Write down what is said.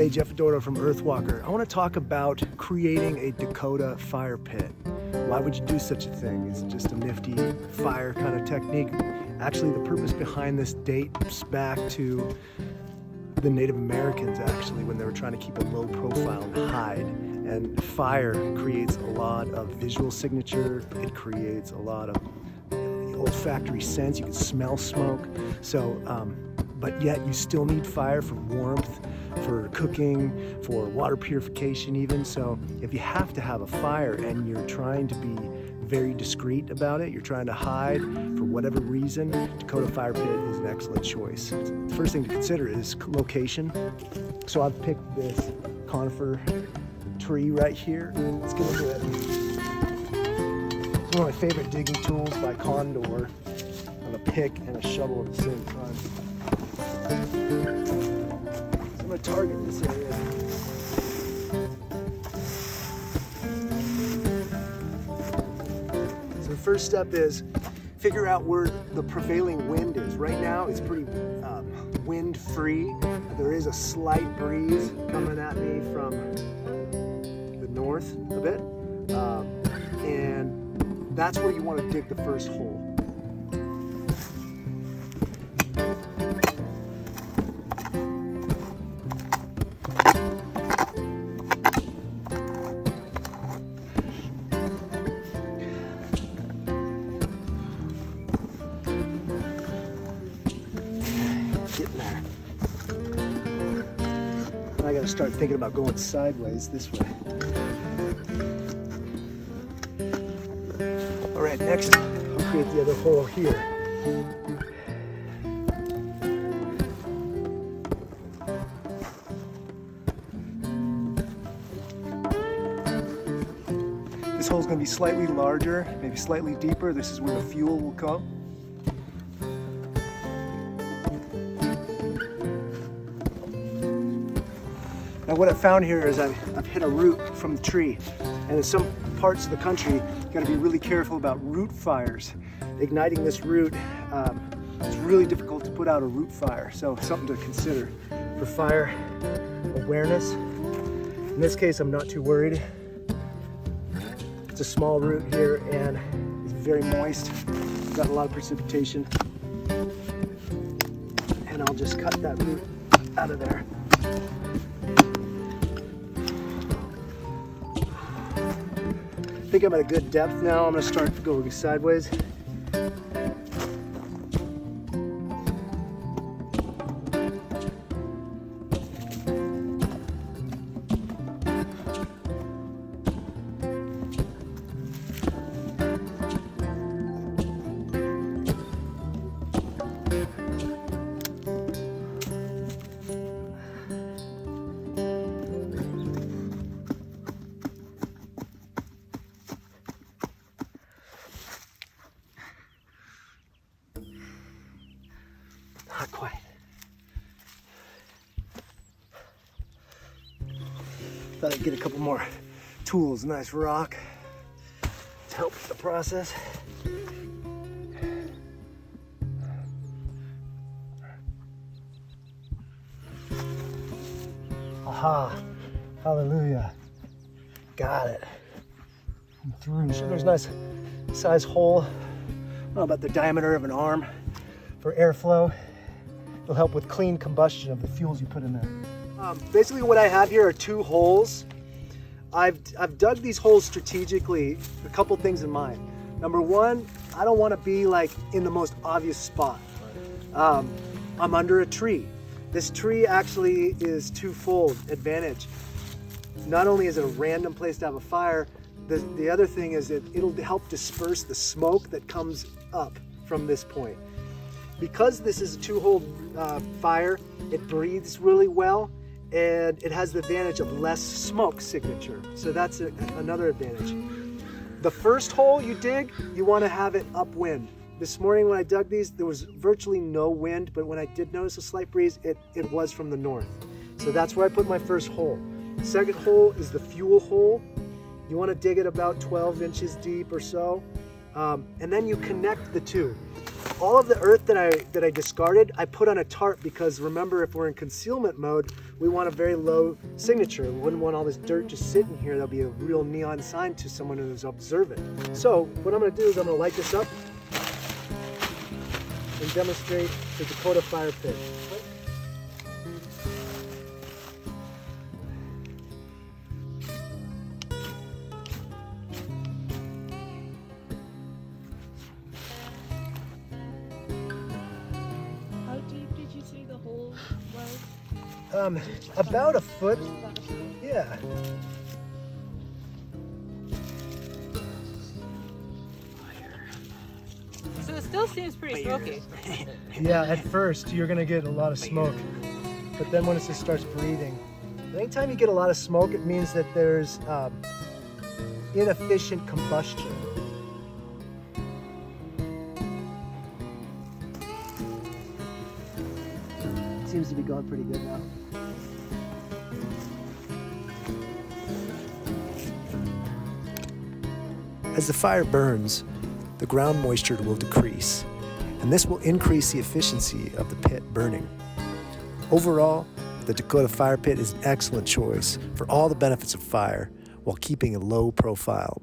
Hey, Jeff Dakota from Earthwalker. I want to talk about creating a Dakota fire pit. Why would you do such a thing? Is it just a nifty fire kind of technique? Actually, the purpose behind this dates back to the Native Americans, actually, when they were trying to keep a low profile and hide. And fire creates a lot of visual signature. It creates a lot of olfactory sense. You can smell smoke. So, but yet you still need fire for warmth, for cooking, for water purification even. So if you have to have a fire and you're trying to be very discreet about it, you're trying to hide for whatever reason, Dakota fire pit is an excellent choice. The first thing to consider is location. So I've picked this conifer tree right here. Let's get into it. It's one of my favorite digging tools by Condor, on a pick and a shovel at the same time. So I'm going to target this area. So the first step is figure out where the prevailing wind is. Right now it's pretty wind free. There is a slight breeze coming at me from the north a bit. And that's where you want to dig the first hole. Getting there. I gotta start thinking about going sideways this way. All right, next I'll create the other hole here. This hole's gonna be slightly larger, maybe slightly deeper. This is where the fuel will come. Now what I've found here is I've hit a root from the tree, and in some parts of the country you got to be really careful about root fires. Igniting this root, it's really difficult to put out a root fire, so something to consider for fire awareness. In this case I'm not too worried. It's a small root here and it's very moist, got a lot of precipitation, and I'll just cut that root out of there. I think I'm at a good depth now. I'm going to start going sideways. Not quite. Thought I'd get a couple more tools, nice rock to help with the process. Aha, hallelujah. Got it. I'm through. So there's a nice size hole, I don't know, about the diameter of an arm for airflow. It'll help with clean combustion of the fuels you put in there. Basically what I have here are two holes. I've dug these holes strategically, a couple things in mind. Number one, I don't want to be like in the most obvious spot. I'm under a tree. This tree actually is twofold advantage. Not only is it a random place to have a fire, the other thing is it'll help disperse the smoke that comes up from this point. Because this is a two-hole fire, it breathes really well, and it has the advantage of less smoke signature. So that's another advantage. The first hole you dig, you want to have it upwind. This morning when I dug these, there was virtually no wind, but when I did notice a slight breeze, it was from the north. So that's where I put my first hole. The second hole is the fuel hole. You want to dig it about 12 inches deep or so, and then you connect the two. all of the earth that I discarded, I put on a tarp because remember, if we're in concealment mode, we want a very low signature. We wouldn't want all this dirt just sitting here. That'll be a real neon sign to someone who's observant. So what I'm gonna do is I'm gonna light this up and demonstrate the Dakota fire pit. How deep did you say the hole was? About a foot. Yeah. So it still seems pretty smoky. Yeah, at first you're gonna get a lot of smoke, but then when it just starts breathing, anytime you get a lot of smoke, it means that there's inefficient combustion. Seems to be going pretty good now. As the fire burns, the ground moisture will decrease, and this will increase the efficiency of the pit burning. Overall, the Dakota fire pit is an excellent choice for all the benefits of fire while keeping a low profile.